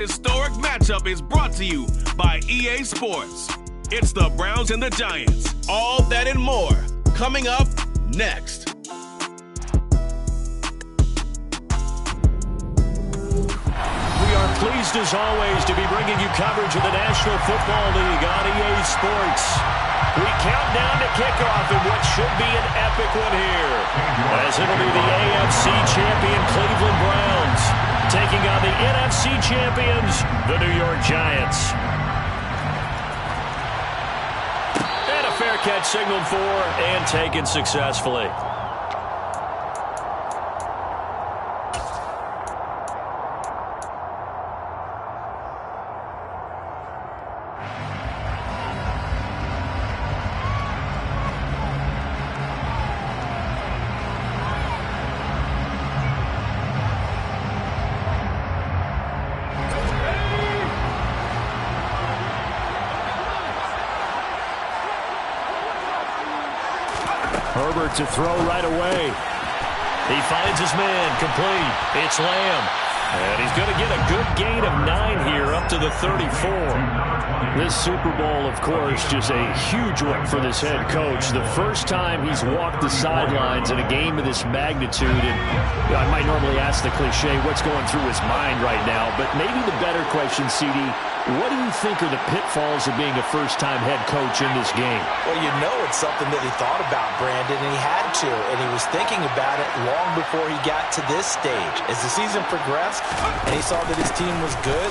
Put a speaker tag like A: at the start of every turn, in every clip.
A: Historic matchup is brought to you by EA Sports. It's the Browns and the Giants. All that and more coming up next.
B: We are pleased as always to be bringing you coverage of the National Football League on EA Sports. We count down to kickoff in what should be an epic one here, as it'll be the AFC champion Cleveland Browns taking on the NFC champions, the New York Giants. And a fair catch signaled for and taken successfully. Herbert to throw right away. He finds his man, complete. It's Lamb. And he's going to get a good gain of 9 here, up to the 34. This Super Bowl, of course, just a huge one for this head coach. The first time he's walked the sidelines in a game of this magnitude. And I might normally ask the cliche, what's going through his mind right now? But maybe the better question, CD, what do you think are the pitfalls of being a first-time head coach in this game?
C: Well, you know it's something that he thought about, Brandon, and he had to. And he was thinking about it long before he got to this stage. As the season progressed and he saw that his team was good,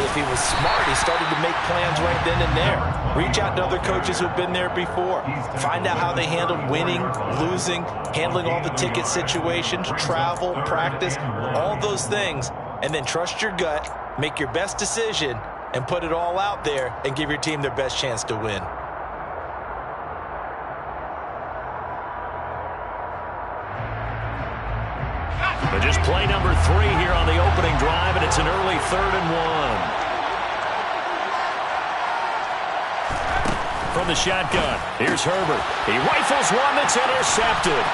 C: if he was smart, he started to make plans right then and there. Reach out to other coaches who've been there before. Find out how they handled winning, losing, handling all the ticket situations, travel, practice, all those things. And then trust your gut, make your best decision, and put it all out there and give your team their best chance to win.
B: But just play number 3 here on the opening drive, and it's an early 3rd and 1. From the shotgun, here's Herbert. He rifles one that's intercepted.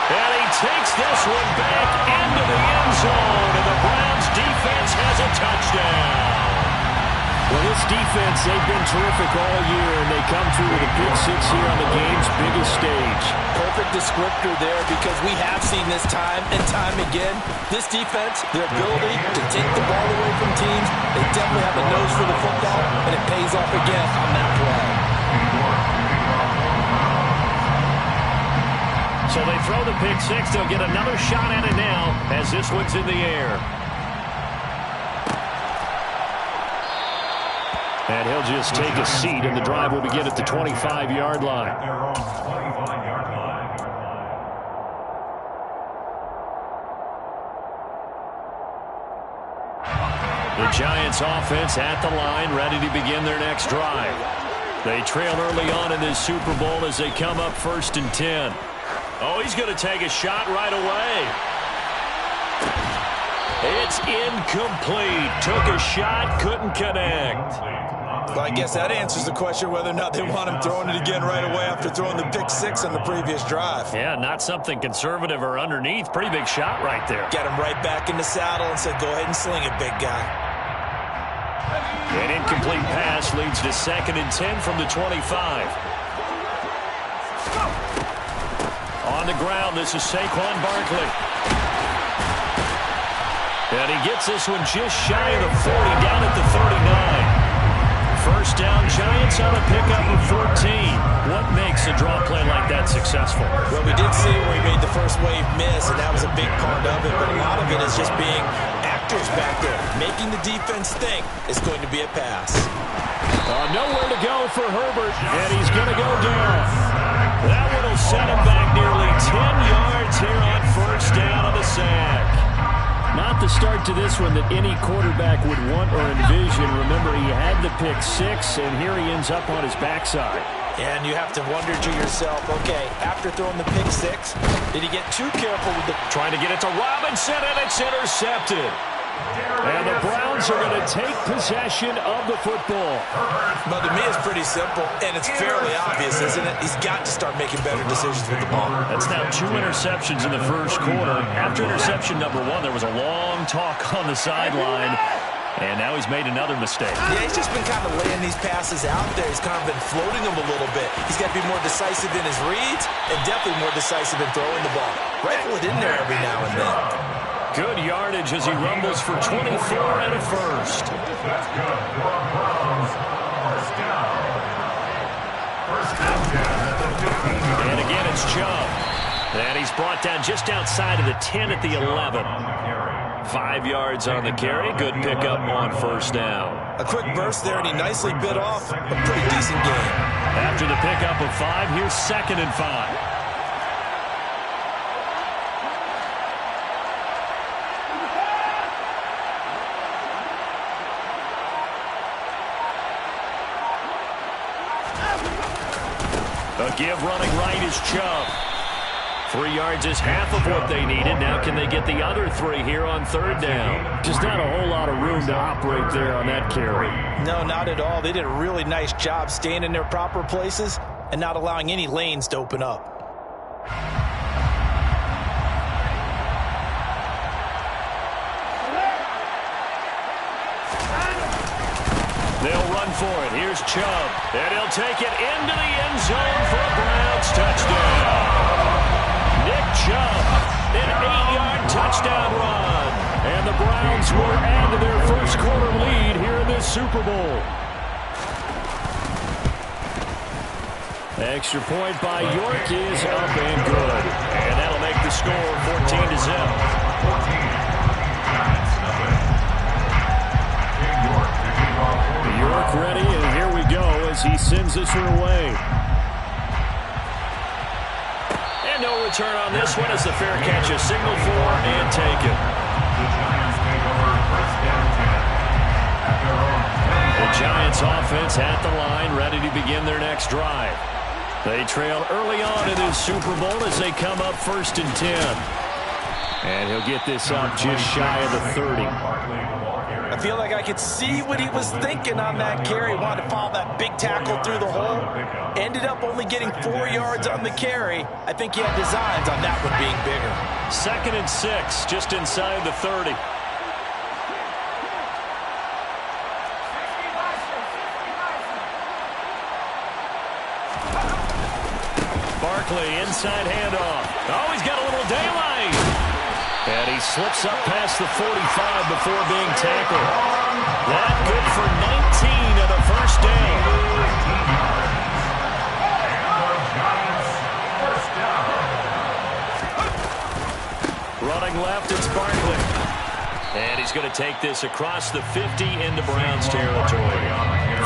B: And he takes this one back into the end zone, and the Browns defense has a touchdown. Well, this defense, they've been terrific all year, and they come through with a big 6 here on the game's biggest stage.
C: Perfect descriptor there, because we have seen this time and time again. This defense, their ability to take the ball away from teams, they definitely have a nose for the football, and it pays off again on that play.
B: So they throw the pick 6. They'll get another shot at it now as this one's in the air. And he'll just take a seat, and the drive will begin at the 25-yard line. The Giants offense at the line, ready to begin their next drive. They trail early on in this Super Bowl as they come up 1st and 10. Oh, he's going to take a shot right away. It's incomplete. Took a shot, couldn't connect.
C: Well, I guess that answers the question whether or not they want him throwing it again right away after throwing the pick 6 on the previous drive.
B: Yeah, not something conservative or underneath. Pretty big shot right there.
C: Got him right back in the saddle and said, go ahead and sling it, big guy.
B: An incomplete pass leads to 2nd and 10 from the 25. On the ground, this is Saquon Barkley. And he gets this one just shy of the 40, down at the 39. First down, Giants on a pickup of 14. What makes a draw play like that successful?
C: Well, we did see where he made the first wave miss, and that was a big part of it. But a lot of it is just being actors back there, making the defense think it's going to be a pass.
B: Nowhere to go for Herbert, and he's going to go down. That one will set him back nearly 10 yards here on first down on the sack. Not the start to this one that any quarterback would want or envision. Remember, he had the pick 6, and here he ends up on his backside.
C: And you have to wonder to yourself, okay, after throwing the pick 6, did he get too careful with the...
B: Trying to get it to Robinson, and it's intercepted. And the Browns are going to take possession of the football.
C: But to me, it's pretty simple, and it's fairly obvious, isn't it? He's got to start making better decisions with the ball.
B: That's now 2 interceptions in the first quarter. After interception number 1, there was a long talk on the sideline. And now he's made another mistake.
C: Yeah, he's just been kind of laying these passes out there. He's kind of been floating them a little bit. He's got to be more decisive in his reads and definitely more decisive in throwing the ball. Rifle it in there every now and then.
B: Good yardage as he rumbles for 24 and a first. And again, it's Chubb. And he's brought down just outside of the 10 at the 11. 5 yards on the carry. Good pickup on first down.
C: A quick burst there, and he nicely bit off a pretty decent game.
B: After the pickup of 5, here's 2nd and 5. A give running right is Chubb. 3 yards is half of what they needed. Now can they get the other 3 here on 3rd down? Just not a whole lot of room to operate there on that carry.
C: No, not at all. They did a really nice job staying in their proper places and not allowing any lanes to open up.
B: They'll run for it. Here's Chubb. And he'll take it into the end zone for a Browns touchdown. Nick Chubb, an 8-yard touchdown run. And the Browns will add to their first quarter lead here in this Super Bowl. Extra point by York is up and good. And that'll make the score 14-0. York ready, and here we go as he sends this one away. And no return on this one as the fair catch is signaled for and taken. The Giants offense at the line, ready to begin their next drive. They trail early on in this Super Bowl as they come up 1st and 10. And he'll get this up just shy of the 30.
C: I feel like I could see what he was thinking on that carry. Wanted to follow that big tackle through the hole. Ended up only getting 4 yards on the carry. I think he had designs on that one being bigger.
B: 2nd and 6, just inside the 30. Barkley, inside handoff. Oh, he's got a little daylight. And he slips up past the 45 before being tackled. That good for 19 and a first down. Running left, it's Barkley. And he's going to take this across the 50 into Browns territory.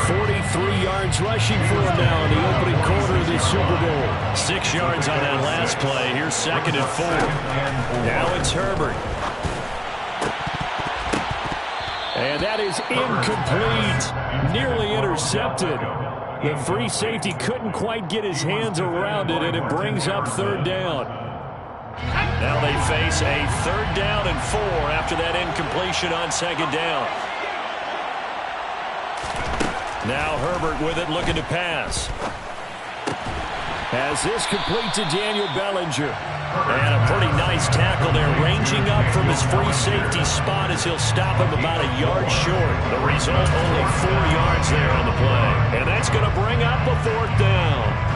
B: 43 yards rushing for him now in the opening quarter of this Super Bowl. 6 yards on that last play. Here's 2nd and 4. Now it's Herbert. And that is incomplete. Nearly intercepted. The free safety couldn't quite get his hands around it, and it brings up 3rd down. Now they face a 3rd down and 4 after that incompletion on 2nd down. Now Herbert with it, looking to pass. Has this complete to Daniel Bellinger. And a pretty nice tackle there, ranging up from his free safety spot as he'll stop him about a yard short. The result, only 4 yards there on the play. And that's going to bring up a 4th down.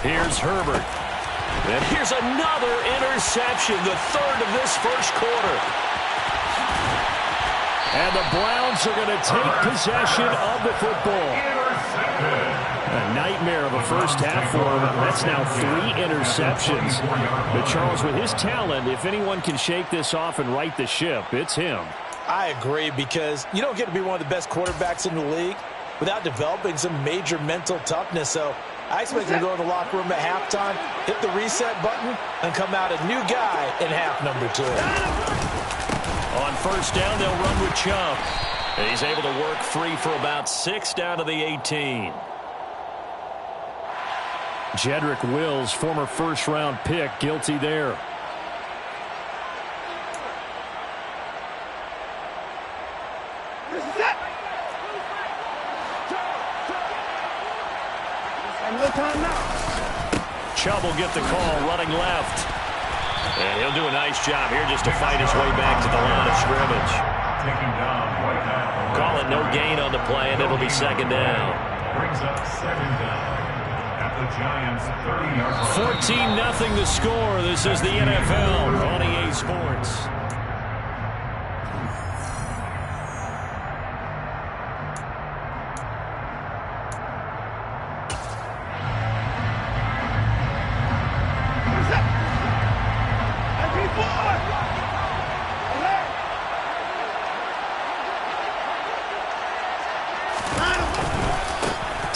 B: Here's Herbert. And here's another interception, the 3rd of this first quarter. And the Browns are going to take possession of the football. A nightmare of a first half for him. That's now 3 interceptions. But Charles, with his talent, if anyone can shake this off and right the ship, it's him.
C: I agree, because you don't get to be one of the best quarterbacks in the league without developing some major mental toughness. So I expect him to go to the locker room at halftime, hit the reset button, and come out a new guy in half number 2.
B: On first down, they'll run with Chubb. And he's able to work free for about 6 down to the 18.
D: Jedrick Wills, former first-round pick, guilty there.
B: Chubb will get the call, running left. And he'll do a nice job here just to fight his way back to the line of scrimmage. Call it no gain on the play, and it'll be second down.
E: Brings up second down at the Giants' 30-yard line.
B: 14-0 the score. This is the NFL on EA Sports.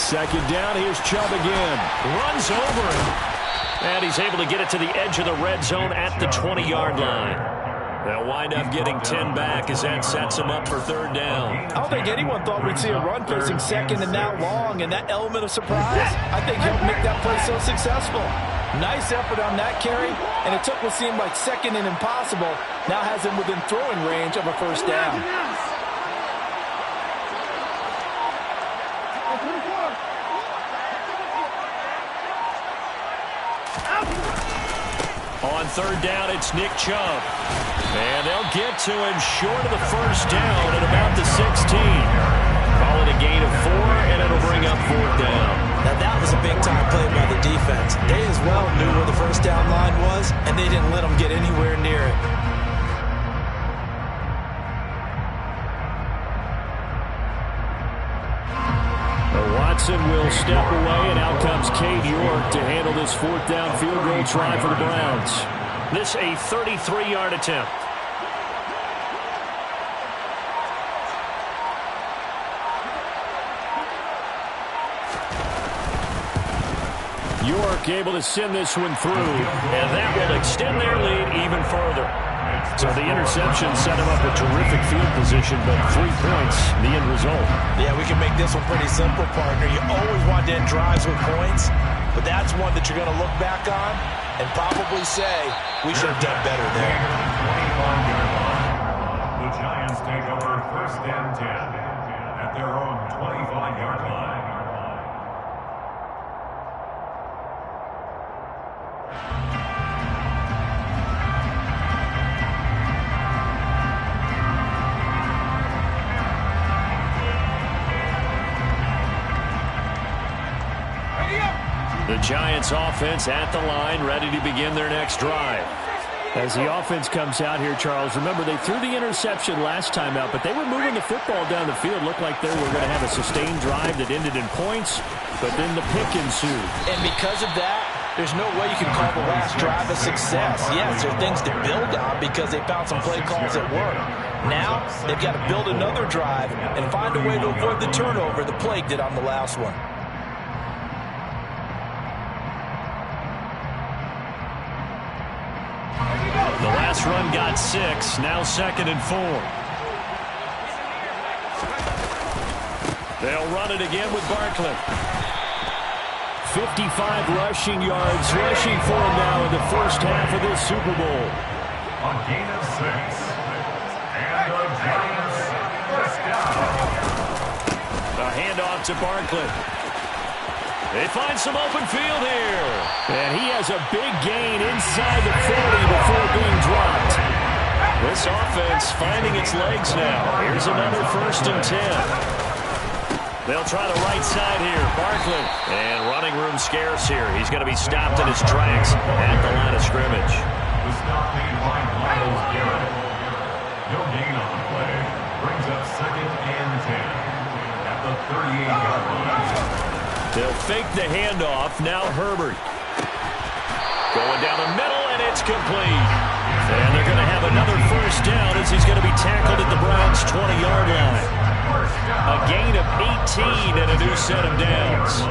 D: Second down, here's Chubb again.
B: Runs over him. And he's able to get it to the edge of the red zone at the 20-yard line. They'll wind up getting 10 back as that sets him up for third down.
C: I don't think anyone thought we'd see a run facing second and that long, and that element of surprise, I think, helped make that play so successful. Nice effort on that carry, and it took what seemed like second and impossible, now has him within throwing range of a first down.
B: On third down, it's Nick Chubb. And they'll get to him short of the first down at about the 16. Call it a gain of 4, and it'll bring up fourth down.
C: Now that was a big-time play by the defense. They as well knew where the first down line was, and they didn't let them get anywhere near it.
D: Watson will step away, and out comes Cade York to handle this fourth down field goal try for the Browns.
B: This a 33-yard attempt.
D: York able to send this one through.
B: And that will extend their lead even further.
D: So the interception set him up a terrific field position, but 3 points, the end result.
C: Yeah, we can make this one pretty simple, partner. You always want to end drives with points, but that's one that you're going to look back on and probably say, we should have done better there.
E: The Giants take over first and 10 at their own 25-yard line.
B: The Giants offense at the line, ready to begin their next drive.
D: As the offense comes out here, Charles, remember they threw the interception last time out, but they were moving the football down the field. Looked like they were going to have a sustained drive that ended in points, but then the pick ensued.
C: And because of that, there's no way you can call the last drive a success. Yes, there are things to build on because they found some play calls that work. Now, they've got to build another drive and find a way to avoid the turnover the Plague did on the last one.
B: The last run got 6, now 2nd and 4. They'll run it again with Barkley.
D: 55 rushing yards, rushing for him now in the first half of this Super Bowl.
E: A gain of 6. And the Giants first down.
B: A handoff to Barkley. They find some open field here.
D: And he has a big gain inside the 40 before being dropped.
B: This offense finding its legs now. Here's another 1st and 10. They'll try the right side here. Barkley. And running room scarce here. He's going to be stopped in his tracks at the line of scrimmage.
E: The stop made by Myles Garrett. No gain on the play. Brings up 2nd and 10 at the 38-yard line.
B: They'll fake the handoff. Now Herbert. Going down the middle, and it's complete. And they're going to have another first down as he's going to be tackled at the Browns' 20-yard line. A gain of 18 and a new set of downs.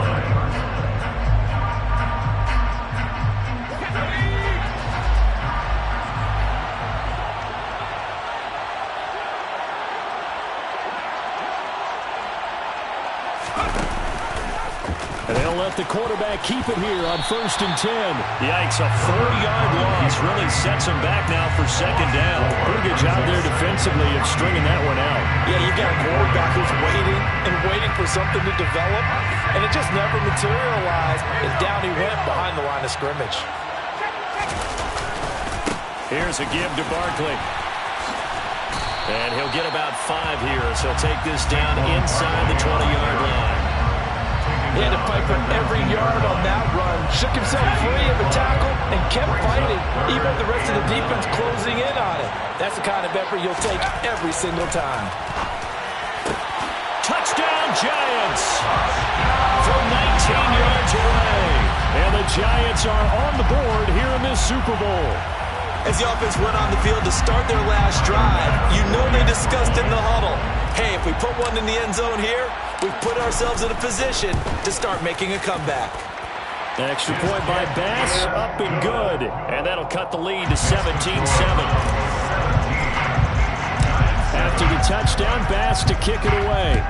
D: let the quarterback keep it here on 1st and 10.
B: Yikes, a 4-yard loss really sets him back now for 2nd down.
D: Pretty good job there defensively of stringing that one out.
C: Yeah, you've got a quarterback who's waiting and waiting for something to develop, and it just never materialized, and down he went behind the line of scrimmage.
B: Here's a give to Barkley. And he'll get about 5 here as he'll take this down inside the 20-yard line.
C: He had to fight for every yard on that run. Shook himself free of the tackle and kept fighting, even with the rest of the defense closing in on it. That's the kind of effort you'll take every single time.
B: Touchdown, Giants! From 19 yards away.
D: And the Giants are on the board here in this Super Bowl.
C: As the offense went on the field to start their last drive, you know they discussed in the huddle, hey, if we put one in the end zone here, we've put ourselves in a position to start making a comeback.
D: An extra point by Bass, up and good.
B: And that'll cut the lead to 17-7.
D: After the touchdown, Bass to kick it away.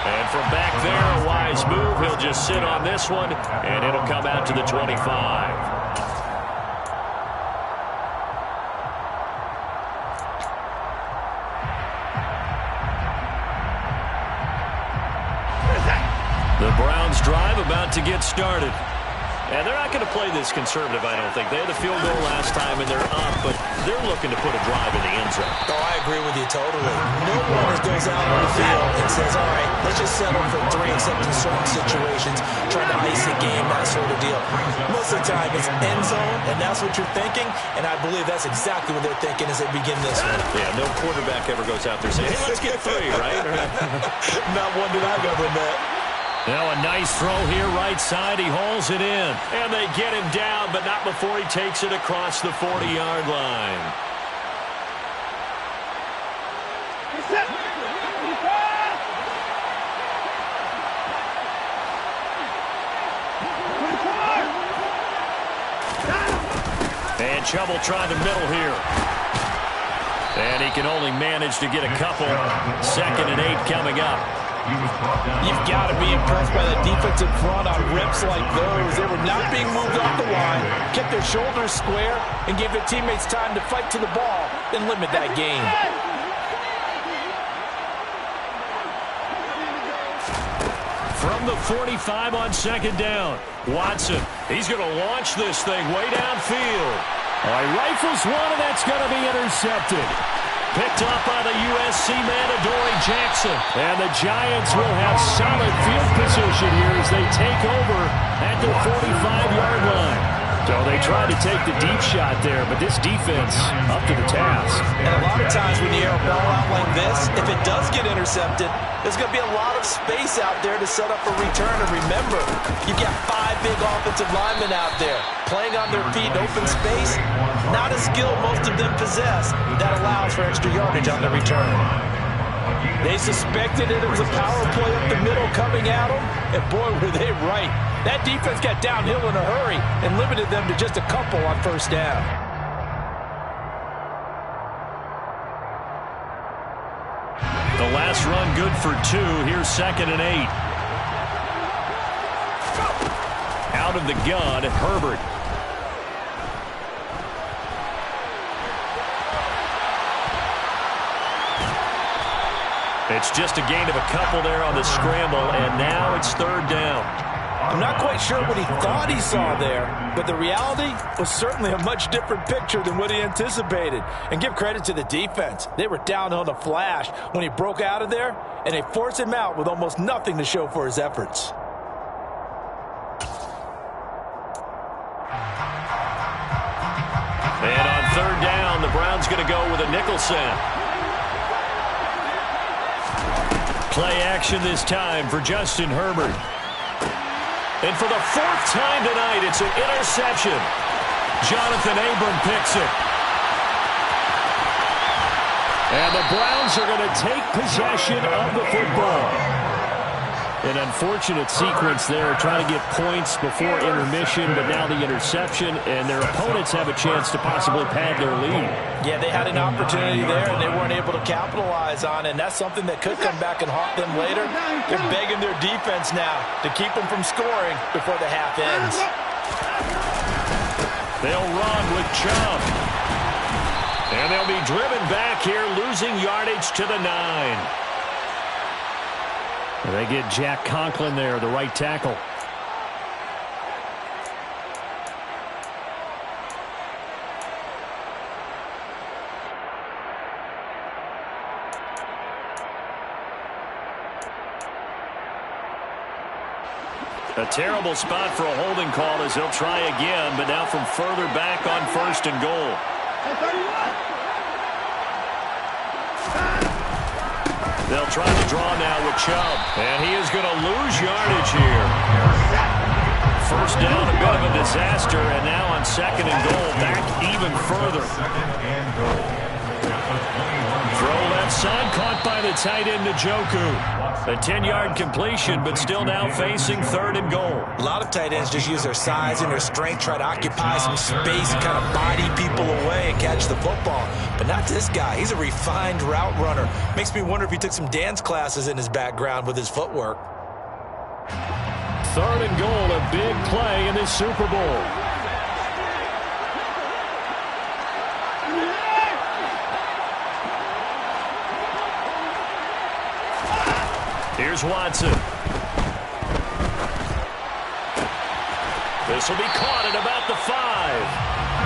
B: And from back there, a wise move. He'll just sit on this one, and it'll come out to the 25. The Browns drive about to get started. And they're not going to play this conservative, I don't think. They had the field goal last time, and they're up, but they're looking to put a drive in the end zone.
C: Oh, I agree with you totally. No one goes out on the field and says, all right, let's just settle for 3 except in certain situations, trying to ice a game, that sort of deal. Most of the time, it's end zone, and that's what you're thinking, and I believe that's exactly what they're thinking as they begin this one.
B: Yeah, no quarterback ever goes out there saying, hey, let's get 3, right?
C: Not one that I've ever met.
B: Now a nice throw here right side. He hauls it in. And they get him down, but not before he takes it across the 40-yard line. And Chubb will try the middle here. And he can only manage to get a couple. 2nd and 8 coming up.
C: You've got to be impressed by the defensive front on reps like those. They were not being moved off the line, kept their shoulders square, and gave their teammates time to fight to the ball and limit that gain.
B: From the 45 on 2nd down, Watson. He's going to launch this thing way downfield.
D: All right, rifles one, and that's going to be intercepted.
B: Picked up by the USC man, Adoree Jackson.
D: And the Giants will have solid field position here as they take over at the 45-yard line. So they tried to take the deep shot there, but this defense up to the task.
C: And a lot of times when you air a ball out like this, if it does get intercepted, there's going to be a lot of space out there to set up a return. And remember, you've got 5 big offensive linemen out there playing on their feet in open space. Not a skill most of them possess that allows for extra yardage on the return. They suspected it was a power play up the middle coming at them, and boy, were they right. That defense got downhill in a hurry and limited them to just a couple on 1st down.
B: The last run good for 2. Here's 2nd and 8. Out of the gun, Herbert. It's just a gain of a couple there on the scramble, and now it's 3rd down.
C: I'm not quite sure what he thought he saw there, but the reality was certainly a much different picture than what he anticipated. And give credit to the defense. They were down on a flash when he broke out of there, and they forced him out with almost nothing to show for his efforts.
B: And on 3rd down, the Browns going to go with a nickel set. Play action this time for Justin Herbert. And for the 4th time tonight, it's an interception. Jonathan Abram picks it. And the Browns are going to take possession of the football.
D: An unfortunate sequence there, trying to get points before intermission, but now the interception, and their opponents have a chance to possibly pad their lead.
C: Yeah, they had an opportunity there, and they weren't able to capitalize on it, and that's something that could come back and haunt them later. They're begging their defense now to keep them from scoring before the half ends.
B: They'll run with Chubb. And they'll be driven back here, losing yardage to the 9.
D: They get Jack Conklin there, the right tackle.
B: A terrible spot for a holding call as he'll try again, but now from further back on 1st and goal. They'll try to draw now with Chubb, and he is going to lose yardage here. First down, a bit of a disaster, and now on 2nd and goal, back even further. Throw left side, caught by the tight end Njoku. A 10-yard completion, but still now facing 3rd and goal.
C: A lot of tight ends just use their size and their strength, try to occupy some space and kind of body people away and catch the football. But not this guy. He's a refined route runner. Makes me wonder if he took some dance classes in his background with his footwork.
D: 3rd and goal, a big play in this Super Bowl.
B: Here's Watson. This will be caught at about the 5.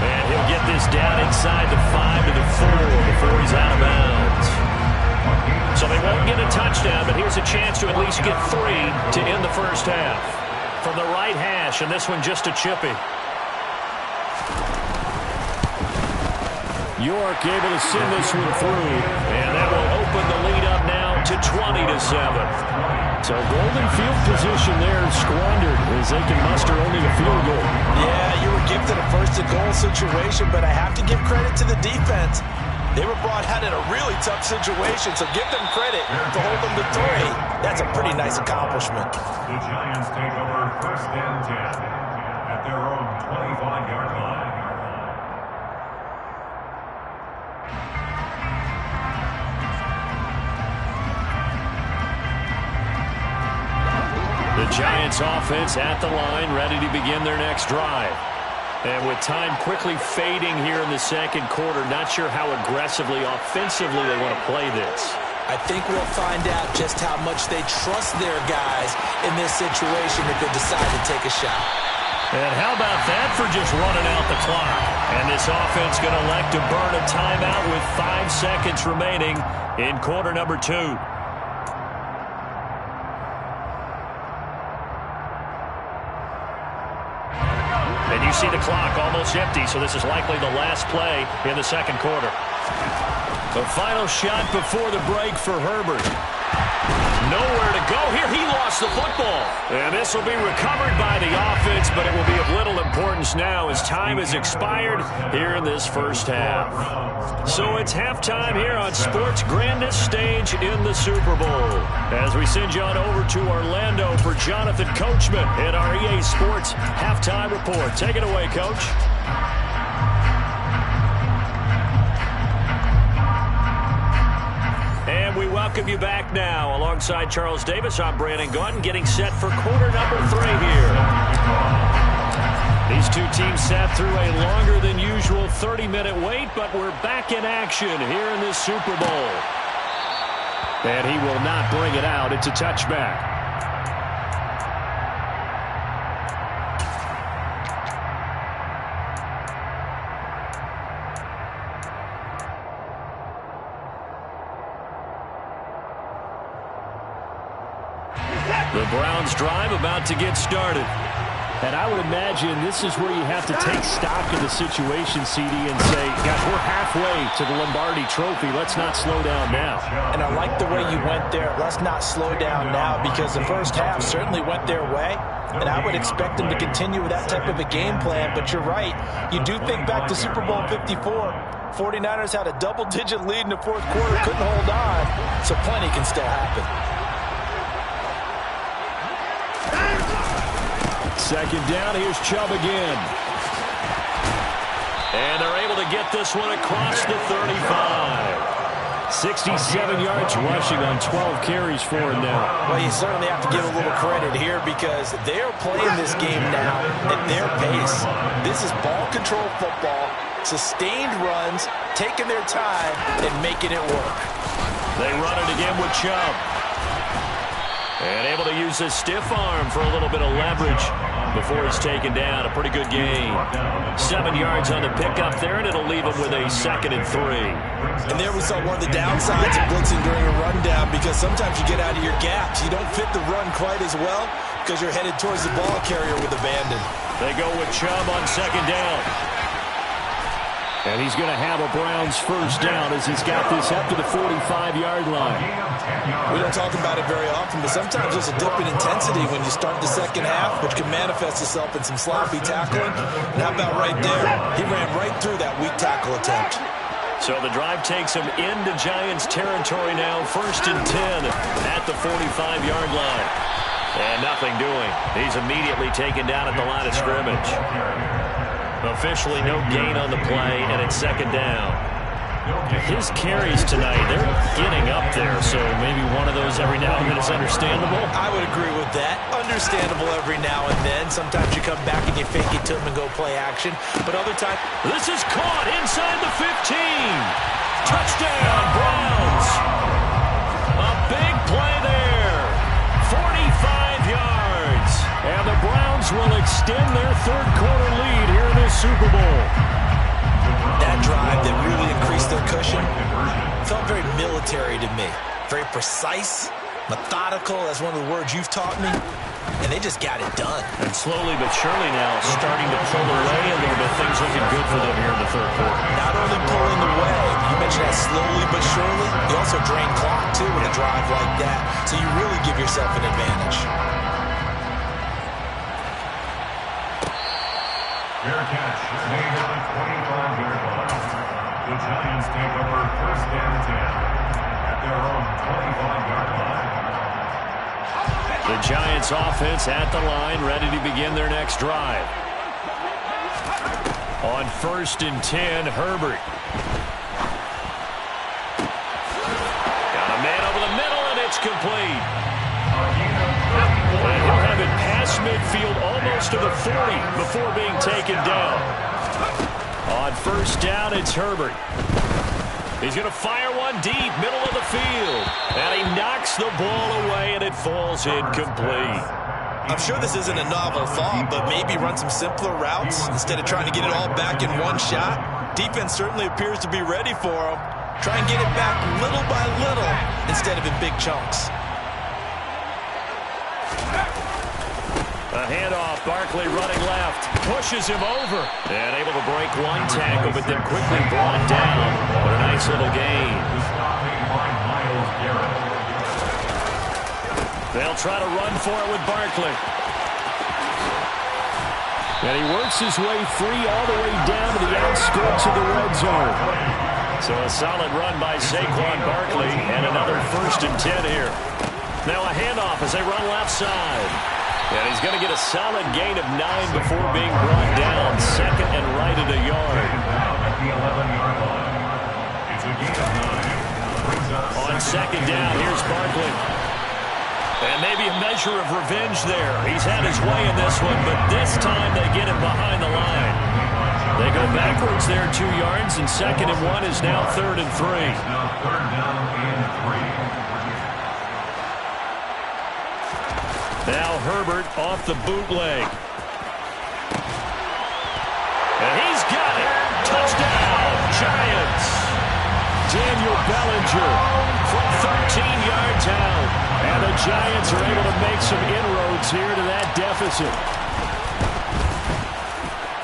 B: And he'll get this down inside the 5 to the 4 before he's out of bounds. So they won't get a touchdown, but here's a chance to at least get 3 to end the first half. From the right hash, and this one just a chippy.
D: York able to send this one through.
B: And that will open the lead up now to 20-7.
D: So golden field position there squandered as they can muster only a field goal.
C: Yeah, you were gifted a 1st and goal situation, but I have to give credit to the defense. They were brought out in a really tough situation, so give them credit to hold them to 3. That's a pretty nice accomplishment.
E: The Giants take over 1st and 10 at their own 25-yard line.
B: The Giants offense at the line, ready to begin their next drive. And with time quickly fading here in the 2nd quarter, not sure how aggressively, offensively they want to play this.
C: I think we'll find out just how much they trust their guys in this situation if they decide to take a shot.
B: And how about that for just running out the clock? And this offense going to elect to burn a timeout with 5 seconds remaining in quarter number 2. And you see the clock almost empty, so this is likely the last play in the 2nd quarter. The final shot before the break for Herbert. Nowhere to go here. He lost the football. And this will be recovered by the offense, but it will be of little importance now as time has expired here in this first half. So it's halftime here on sports' grandest stage in the Super Bowl. As we send you on over to Orlando for Jonathan Coachman in our EA Sports Halftime Report. Take it away, Coach. And we welcome you back now. Alongside Charles Davis, I'm Brandon Gunn, getting set for quarter number 3 here. These two teams sat through a longer than usual 30-minute wait, but we're back in action here in this Super Bowl.
D: And he will not bring it out. It's a touchback.
B: The Browns drive about to get started.
D: And I would imagine this is where you have to take stock of the situation, CD, and say, gosh, we're halfway to the Lombardi Trophy. Let's not slow down now.
C: And I like the way you went there. Let's not slow down now, because the first half certainly went their way. And I would expect them to continue with that type of a game plan. But you're right. You do think back to Super Bowl 54. 49ers had a double-digit lead in the 4th quarter, couldn't hold on. So plenty can still happen.
D: Second down, here's Chubb again.
B: And they're able to get this one across the 35.
D: 67 yards rushing on 12 carries for him now.
C: Well, you certainly have to give a little credit here because they're playing this game now at their pace. This is ball control football, sustained runs, taking their time, and making it work.
B: They run it again with Chubb. And able to use his stiff arm for a little bit of leverage before he's taken down. A pretty good gain. 7 yards on the pickup there, and it'll leave him with a 2nd and 3.
C: And there we saw one of the downsides of blitzing during a rundown because sometimes you get out of your gaps. You don't fit the run quite as well because you're headed towards the ball carrier with abandon.
B: They go with Chubb on 2nd down.
D: And he's going to have a Browns first down as he's got this up to the 45-yard line.
C: We don't talk about it very often, but sometimes there's a dip in intensity when you start the second half, which can manifest itself in some sloppy tackling. And how about right there? He ran right through that weak tackle attempt.
B: So the drive takes him into Giants territory now. 1st and 10 at the 45-yard line. And nothing doing. He's immediately taken down at the line of scrimmage. Officially no gain on the play, and it's 2nd down. His carries tonight, they're getting up there, so maybe one of those every now and then is understandable.
C: I would agree with that. Understandable every now and then. Sometimes you come back and you fake it to him and go play action, but other times...
B: This is caught inside the 15. Touchdown, Browns. A big play there. 45 yards.
D: And the Browns will extend their third-quarter lead here in this Super Bowl.
C: That drive that really increased their cushion felt very military to me. Very precise, methodical. That's one of the words you've taught me. And they just got it done.
B: And slowly but surely now starting to pull away a little bit. Things looking good for them here in the third quarter.
C: Not only pulling away, you mentioned that slowly but surely. You also drain clock, too, with a drive like that. So you really give yourself an advantage.
E: Fair catch is made at the 25-yard line. The Giants take over 1st and 10 at their own 25-yard line.
B: The Giants offense at the line, ready to begin their next drive. On 1st and 10, Herbert. Got a man over the middle, and it's complete. And he'll have it past midfield almost to the 40 before being taken down. On 1st down, it's Herbert. He's going to fire one deep, middle of the field. And he knocks the ball away, and it falls incomplete.
C: I'm sure this isn't a novel thought, but maybe run some simpler routes instead of trying to get it all back in one shot. Defense certainly appears to be ready for him. Try and get it back little by little instead of in big chunks.
B: A handoff, Barkley running left, pushes him over, and able to break one tackle, but then quickly brought down. What a nice little gain. They'll try to run for it with Barkley.
D: And he works his way free all the way down to the outskirts of the red zone.
B: So a solid run by Saquon Barkley, and another 1st and 10 here. Now a handoff as they run left side. And he's going to get a solid gain of 9 before being brought down. 2nd and right at a yard.
E: At the 11-yard line. It's a gain of 9.
B: On 2nd down, here's Barkley. And maybe a measure of revenge there. He's had his way in this one, but this time they get him behind the line. They go backwards there 2 yards, and 2nd and 1 is now 3rd and 3.
E: Now 3rd down and 3.
B: Now Herbert off the bootleg. And he's got it. Touchdown, Giants.
D: Daniel Bellinger
B: From 13 yards out.
D: And the Giants are able to make some inroads here to that deficit.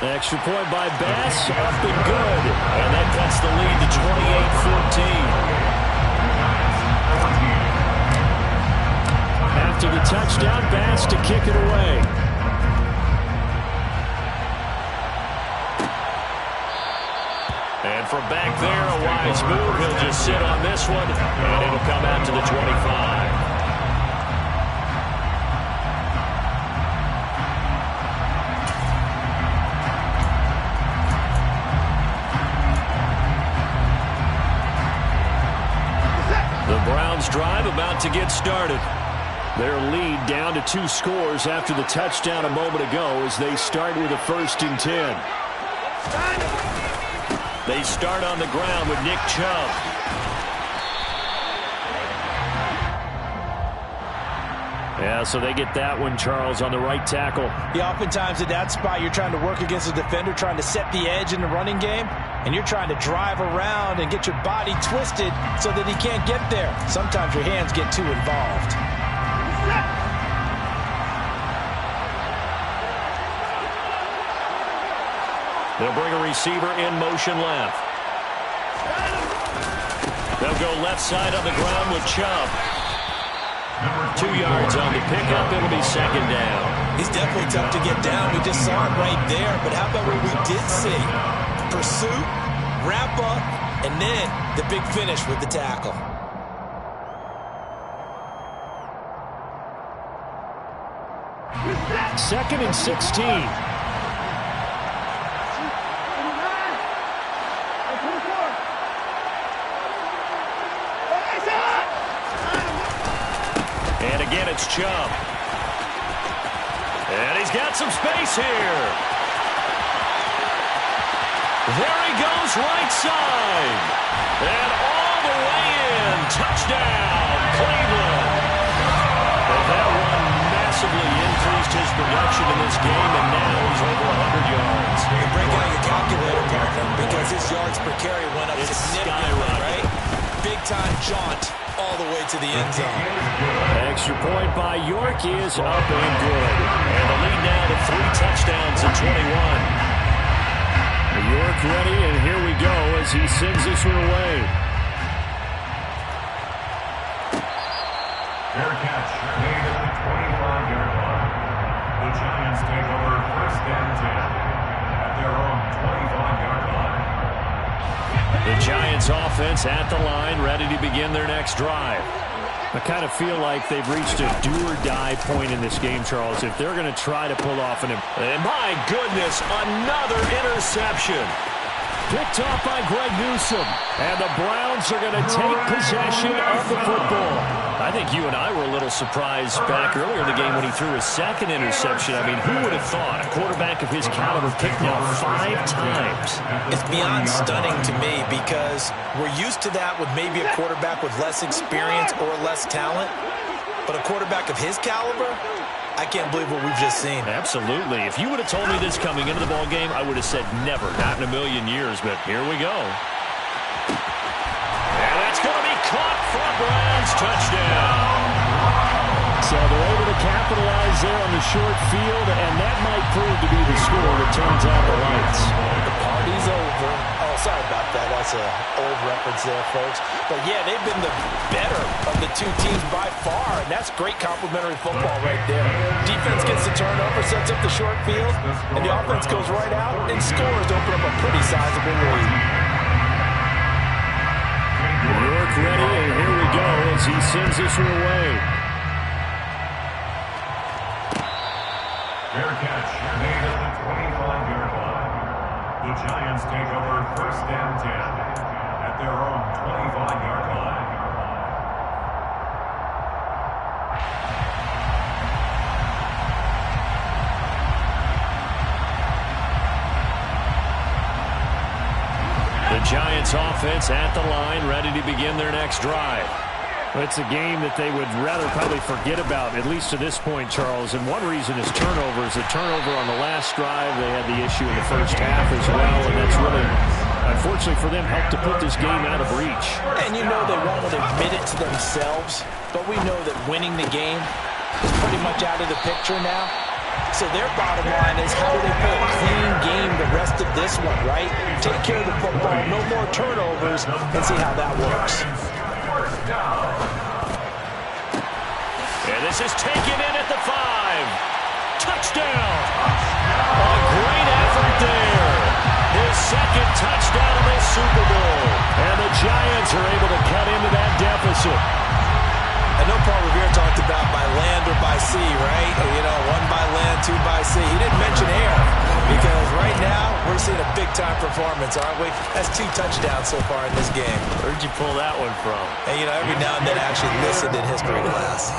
D: The extra point by Bass, up and good.
B: And that cuts the lead to 28-14.
D: After the touchdown, Bass to kick it away.
B: And from back there, a wise move. He'll just sit on this one, and it'll come out to the 25.
D: this drive about to get started. Their lead down to 2 scores after the touchdown a moment ago as they start with a 1st and 10. They start on the ground with Nick Chubb. Yeah, so they get that one, Charles, on the right tackle.
C: Yeah, oftentimes at that spot, you're trying to work against a defender, trying to set the edge in the running game, and you're trying to drive around and get your body twisted so that he can't get there. Sometimes your hands get too involved.
D: They'll bring a receiver in motion left. They'll go left side on the ground with Chubb. 2 yards on the pickup. It'll be 2nd down.
C: He's definitely tough to get down. We just saw it right there. But how about what we did see? Pursuit, wrap up, and then the big finish with the tackle.
D: Second and 16. And again, it's Chubb. And he's got some space here. There he goes, right side. And all the way in. Touchdown, Cleveland. And that one massively increased his production in this game, and now he's over 100 yards.
C: You break out your calculator, partner, because his yards per carry went up significantly, right? Big-time jaunt all the way to the end zone.
D: Extra point by York is up and good. And the lead now to 3 touchdowns in 21. York ready, and here we go as he sends this one away.
E: Fair catch made at the 25-yard line. The Giants take over 1st and 10 at their own 25-yard line.
D: The Giants offense at the line, ready to begin their next drive. I kind of feel like they've reached a do-or-die point in this game, Charles, if they're going to try to pull off an... And my goodness, another interception. Picked off by Greg Newsome. And the Browns are going to take possession of the football. I think you and I were a little surprised back earlier in the game when he threw his 2nd interception. I mean, who would have thought a quarterback of his caliber picked off 5 times?
C: It's beyond stunning to me because we're used to that with maybe a quarterback with less experience or less talent. But a quarterback of his caliber, I can't believe what we've just seen.
D: Absolutely. If you would have told me this coming into the ball game, I would have said never, not in a million years. But here we go. And that's going to be caught for a Browns touchdown. So they're able to capitalize there on the short field, and that might prove to be the score that turns out the lights.
C: The party's over. Oh, sorry about that. That's an old reference there, folks. But, yeah, they've been the better of the 2 teams by far, and that's great complimentary football right there. Defense gets the turnover, sets up the short field, and the offense goes right out and scores to open up a pretty sizable lead.
D: York ready, and here we go as he sends this one away.
E: Fair catch made at the 25-yard line. The Giants take over 1st and 10 at their own 25-yard line.
D: The Giants offense at the line, ready to begin their next drive. It's a game that they would rather probably forget about, at least to this point, Charles. And one reason is turnovers. The turnover on the last drive, they had the issue in the first half as well. And that's really, unfortunately for them, helped to put this game out of reach.
C: And you know they won't admit it to themselves, but we know that winning the game is pretty much out of the picture now. So their bottom line is how do they play a clean game the rest of this one, right? Take care of the football, no more turnovers, and see how that works.
D: And this is taken in at the 5. Touchdown! A great effort there. His 2nd touchdown of the Super Bowl. And the Giants are able to cut into that deficit.
C: I know Paul Revere talked about by land or by sea, right? You know, 1 by land, 2 by sea. He didn't mention air because right now we're We're seeing a big-time performance, aren't we? That's 2 touchdowns so far in this game.
D: Where'd you pull that one from?
C: And, every now and then I actually listened in history class.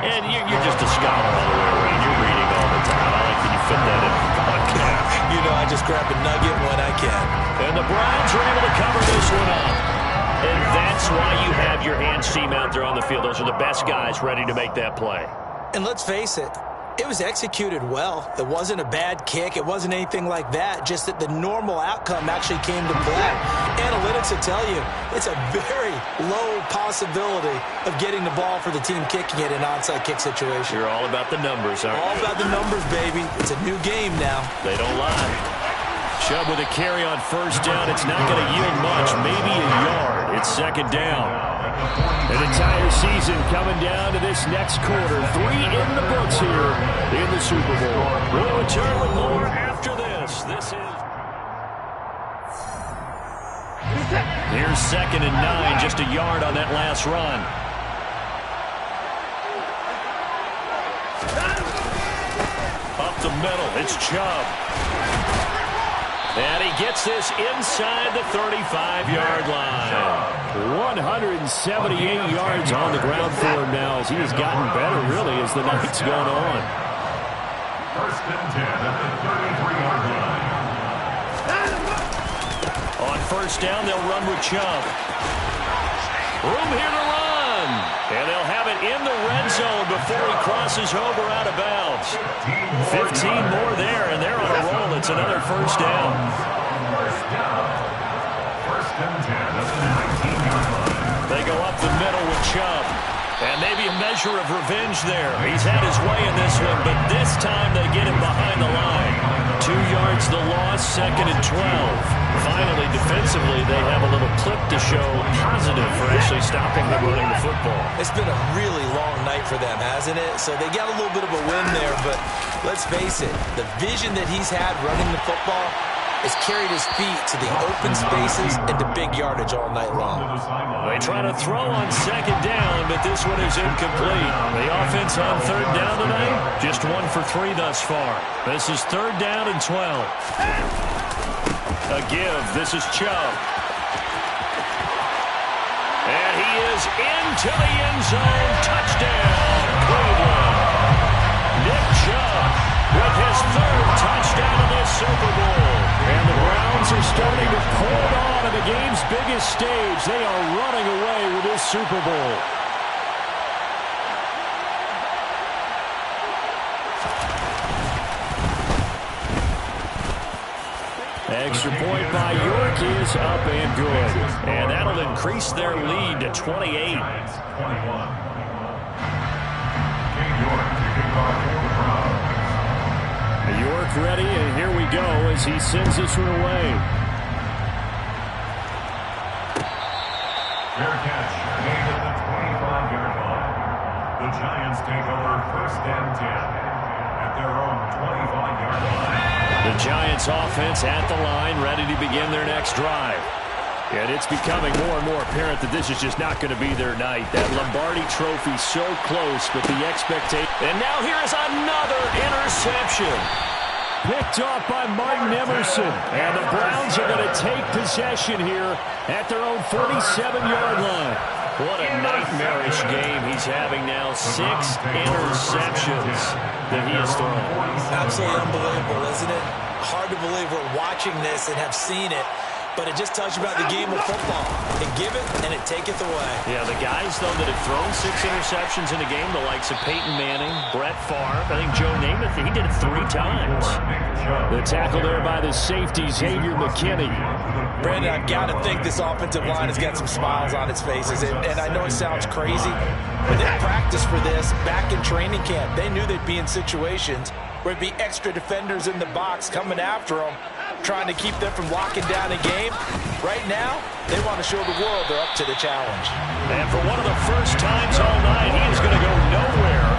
D: And you're just a scholar all the way around. You're reading all the time. I like that you fit that in the podcast.
C: I just grab a nugget when I can.
D: And the Browns are able to cover this one up. And that's why you have your hands team out there on the field. Those are the best guys ready to make that play.
C: And let's face it, it was executed well. It wasn't a bad kick. It wasn't anything like that. Just that the normal outcome actually came to play. Analytics will tell you it's a very low possibility of getting the ball for the team kicking it in an onside kick situation.
D: You're all about the numbers, aren't you?
C: All about the numbers, baby. It's a new game now.
D: They don't lie. Chubb with a carry on first down. It's not going to yield much, maybe a yard. It's second down. An entire season coming down to this next quarter. 3 in the books here in the Super Bowl. We'll return with more after this. Here's 2nd and 9, just a yard on that last run. Up the middle, it's Chubb. And he gets this inside the 35-yard line. 178 yards on the ground for him now as he has gotten better, really, as the night's gone on.
E: 1st and 10 at the 33-yard line.
D: On first down, they'll run with Chubb. Room here to run. And they'll have it in the red zone before he crosses over out of bounds. 15 more there, and they're on a roll. It's another first down.
E: 1st and 10 at the 19-yard line.
D: They go up the middle with Chubb. And maybe a measure of revenge there. He's had his way in this one, but this time they get him behind the line. 2 yards the loss, 2nd and 12. Finally, defensively, they have a little clip to show positive for actually stopping them running the football.
C: It's been a really long night for them, hasn't it? So they got a little bit of a win there, but let's face it, the vision that he's had running the football has carried his feet to the open spaces and to big yardage all night long.
D: They try to throw on 2nd down, but this one is incomplete. The offense on 3rd down tonight, just 1 for 3 thus far. This is 3rd down and 12. A give. This is Chubb. And he is into the end zone. Touchdown, Cleveland. Nick Chubb with his 3rd touchdown of this Super Bowl. And the Browns are starting to pull it on at the game's biggest stage. They are running away with this Super Bowl. Extra point by York is up and good. And that'll increase their lead to 28. York ready, and here we go as he sends this one away.
E: Fair catch made at the 25-yard line. The Giants take over 1st and 10 at their own 25-yard line.
D: The Giants offense at the line, ready to begin their next drive. And it's becoming more and more apparent that this is just not going to be their night. That Lombardi trophy so close, but the expectation. And now here is another interception. Picked off by Martin Emerson. And the Browns are going to take possession here at their own 47-yard line. What a nightmarish game he's having now. 6 interceptions that he has thrown.
C: Absolutely unbelievable, isn't it? Hard to believe we're watching this and have seen it. But it just tells you about the game of football. They give it, and it taketh away.
D: Yeah, the guys, though, that have thrown 6 interceptions in a game, the likes of Peyton Manning, Brett Favre, I think Joe Namath, he did it 3 times. The tackle there by the safety, Xavier McKinney.
C: Brandon, I've got to think this offensive line has got some smiles on its faces. And I know it sounds crazy, but they practiced for this back in training camp. They knew they'd be in situations where it'd be extra defenders in the box coming after them, trying to keep them from locking down a game. Right now, they want to show the world they're up to the challenge.
D: And for one of the first times all night, he is going to go nowhere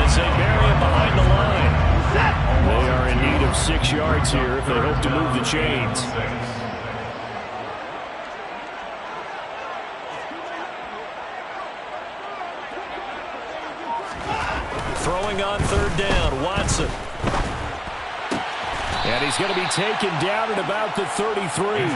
D: as they bury him behind the line. They are in need of 6 yards here if they hope to move the chains. Throwing on 3rd down, Watson. And he's going to be taken down at about the 33.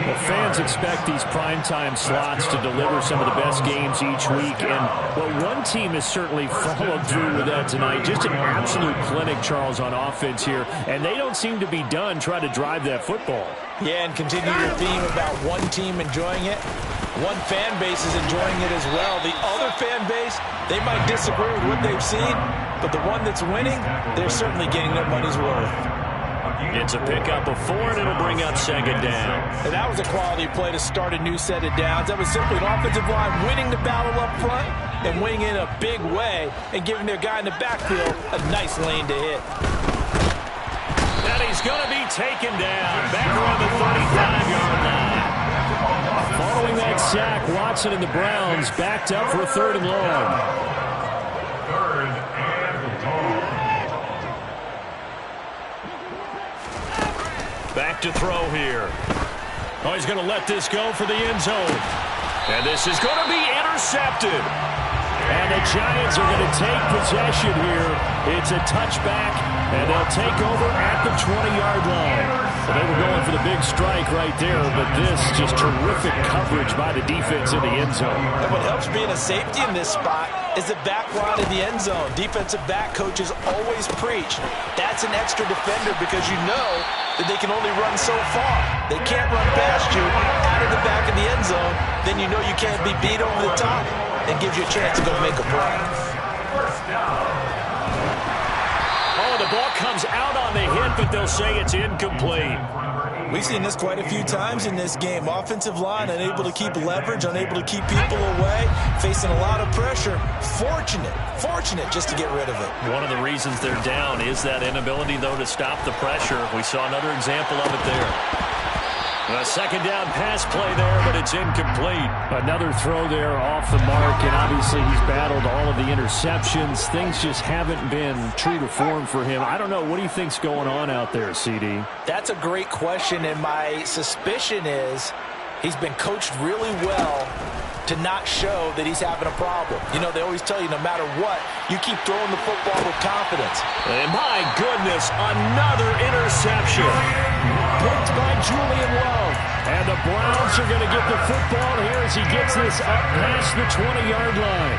D: Well, fans expect these primetime slots to deliver some of the best games each week. And, well, one team has certainly followed through with that tonight. Just an absolute clinic, Charles, on offense here. And they don't seem to be done trying to drive that football.
C: Yeah, and continue your theme about one team enjoying it. One fan base is enjoying it as well. The other fan base, they might disagree with what they've seen, but the one that's winning, they're certainly getting their money's worth.
B: It's a pickup of 4, and it'll bring up second down.
C: And that was a quality play to start a new set of downs. That was simply an offensive line winning the battle up front and winning in a big way and giving their guy in the backfield a nice lane to hit.
B: And he's going to be taken down back around the 35-yard line.
D: Following that sack, Watson and the Browns backed up for a 3rd and long.
E: 3rd and long.
B: Back to throw here. Oh, he's going to let this go for the end zone. And this is going to be intercepted.
D: And the Giants are going to take possession here. It's a touchback, and they'll take over at the 20-yard line. Well, they were going for the big strike right there, but this just terrific coverage by the defense in the end zone.
C: And what helps being a safety in this spot is the back line in the end zone. Defensive back coaches always preach. That's an extra defender because you know that they can only run so far. They can't run past you out of the back of the end zone. Then you know you can't be beat over the top. It gives you a chance to go make a play.
B: Oh, the ball comes out on the hit, but they'll say it's incomplete.
C: We've seen this quite a few times in this game. Offensive line unable to keep leverage, unable to keep people away, facing a lot of pressure. Fortunate just to get rid of it.
B: One of the reasons they're down is that inability, though, to stop the pressure. We saw another example of it there. A second down pass play there, but it's incomplete.
D: Another throw there off the mark, and obviously he's battled all of the interceptions. Things just haven't been true to form for him. I don't know. What do you think's going on out there, CD?
C: That's a great question, and my suspicion is he's been coached really well to not show that he's having a problem. You know, they always tell you no matter what, you keep throwing the football with confidence.
B: And my goodness, another interception.
D: Picked by Julian Love. And the Browns are going to get the football here as he gets this up past the 20-yard line.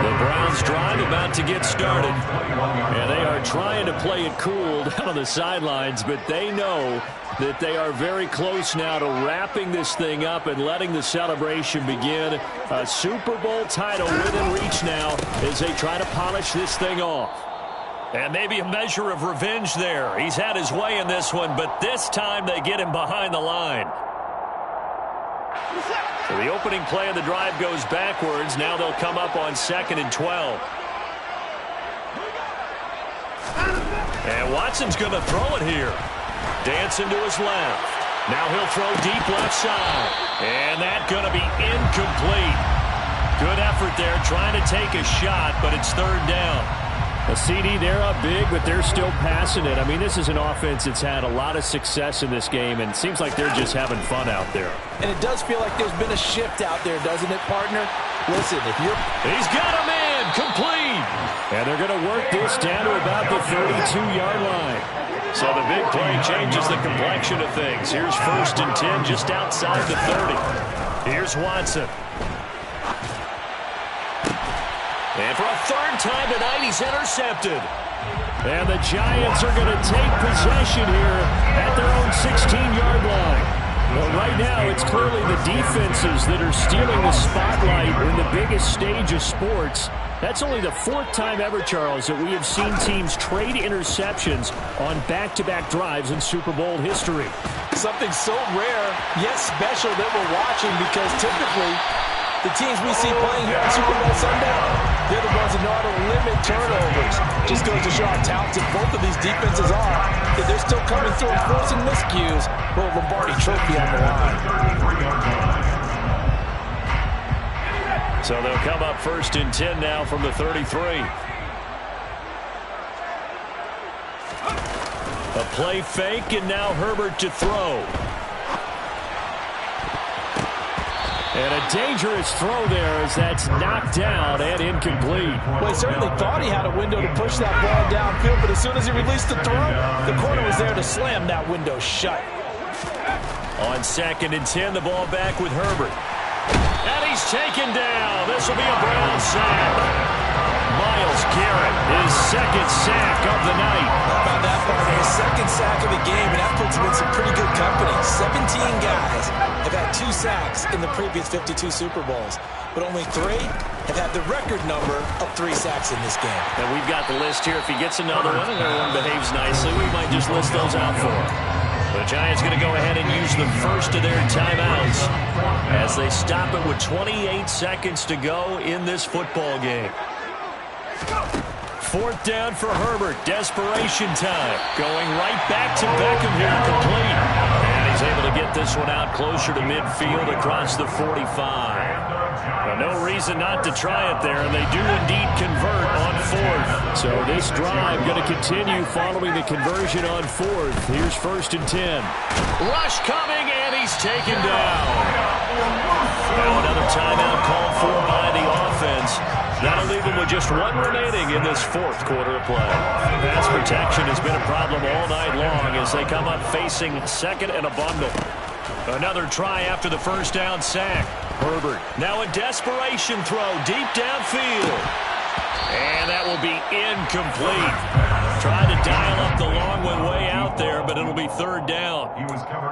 B: The Browns drive about to get started. And they are trying to play it cool down on the sidelines, but they know that they are very close now to wrapping this thing up and letting the celebration begin. A Super Bowl title within reach now as they try to polish this thing off. And maybe a measure of revenge there. He's had his way in this one, but this time they get him behind the line. So the opening play of the drive goes backwards. Now they'll come up on 2nd and 12. And Watson's going to throw it here. Dancing to his left. Now he'll throw deep left side. And that's going to be incomplete. Good effort there trying to take a shot, but it's 3rd down.
D: A CD, they're up big, but they're still passing it. I mean, this is an offense that's had a lot of success in this game, and it seems like they're just having fun out there.
C: And it does feel like there's been a shift out there, doesn't it, partner? Listen, if you're...
B: He's got a man, complete!
D: And they're going to work this down to about the 32-yard line.
B: So the big play changes the complexion of things. Here's 1st and 10 just outside the 30. Here's Watson. And for a 3rd time tonight, he's intercepted.
D: And the Giants are going to take possession here at their own 16-yard line. Well, right now, it's clearly the defenses that are stealing the spotlight in the biggest stage of sports. That's only the 4th time ever, Charles, that we have seen teams trade interceptions on back-to-back drives in Super Bowl history.
C: Something so rare, yet special that we're watching, because typically the teams we see playing here on Super Bowl Sunday, they're the ones that know how to limit turnovers. Just goes to show how talented both of these defenses are, that they're still coming through and forcing miscues. Well, Lombardi trophy on the line.
B: So they'll come up 1st and 10 now from the 33. A play fake, and now Herbert to throw.
D: And a dangerous throw there as that's knocked down and incomplete.
C: Well, he certainly thought he had a window to push that ball downfield, but as soon as he released the throw, the corner was there to slam that window shut.
B: On 2nd and 10, the ball back with Herbert. And he's taken down. This will be a Brown sack. Myles Garrett, his 2nd sack of the night.
C: How about that part? His 2nd sack of the game, and that puts him in some pretty good company. 17 guys have had 2 sacks in the previous 52 Super Bowls, but only 3 have had the record number of 3 sacks in this game.
B: And we've got the list here. If he gets another one and everyone behaves nicely, we might just list those out for him. The Giants going to go ahead and use the first of their timeouts as they stop it with 28 seconds to go in this football game. 4th down for Herbert. Desperation time. Going right back to Beckham here, complete. And he's able to get this one out closer to midfield across the 45. Well, no reason not to try it there, and they do indeed convert on 4th.
D: So this drive going to continue following the conversion on 4th. Here's 1st and 10.
B: Rush coming, and he's taken down. Now another timeout called for by the offense. That'll leave them with just 1 remaining in this 4th quarter of play. Pass protection has been a problem all night long as they come up facing 2nd and a bundle. Another try after the 1st down sack. Herbert now a desperation throw deep downfield. And that will be incomplete. Tried to dial up the long one way out there, but it'll be 3rd down.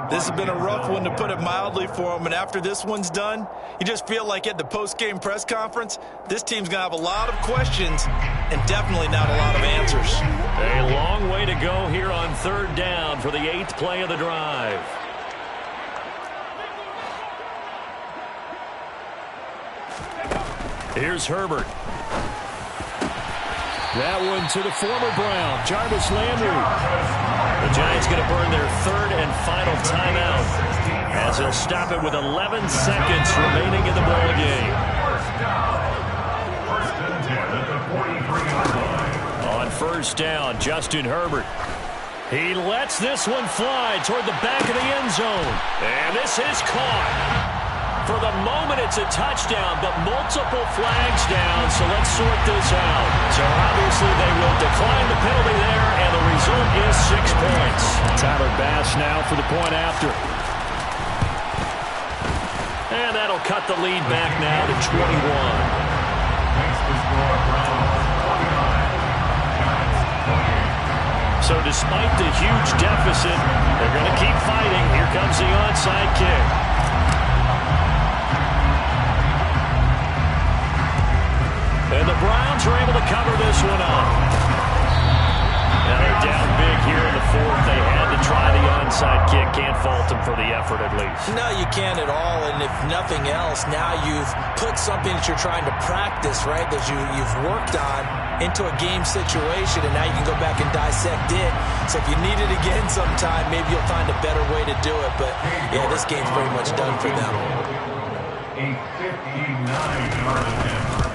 C: This has been a rough one, to put it mildly, for him. And after this one's done, you just feel like at the post-game press conference, this team's going to have a lot of questions and definitely not a lot of answers.
B: A long way to go here on 3rd down for the 8th play of the drive. Here's Herbert.
D: That one to the former Brown, Jarvis Landry.
B: The Giants going to burn their 3rd and final timeout as they'll stop it with 11 seconds remaining in the ball game. On 1st down, Justin Herbert. He lets this one fly toward the back of the end zone. And this is caught. For the moment, it's a touchdown, but multiple flags down, so let's sort this out. So obviously they will decline the penalty there, and the result is 6 points.
D: Tyler Bass now for the point after.
B: And that'll cut the lead back now to 21. So despite the huge deficit, they're going to keep fighting. Here comes the onside kick. And the Browns are able to cover this one up. Now they're down big here in the 4th. They had to try the onside kick. Can't fault them for the effort, at least.
C: No, you can't at all. And if nothing else, now you've put something that you're trying to practice, right, that you've worked on into a game situation, and now you can go back and dissect it. So if you need it again sometime, maybe you'll find a better way to do it. But, yeah, this game's pretty much done for them.
E: A 59-yard attempt.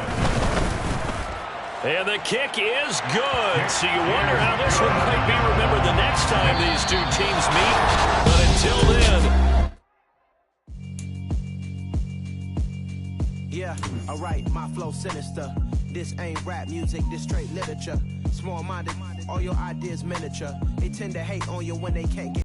B: And the kick is good. So you wonder how this one might be remembered the next time these 2 teams meet. But until then.
F: Yeah, alright, my flow sinister. This ain't rap music, this straight literature. Small-minded, all your ideas miniature. They tend to hate on you when they can't get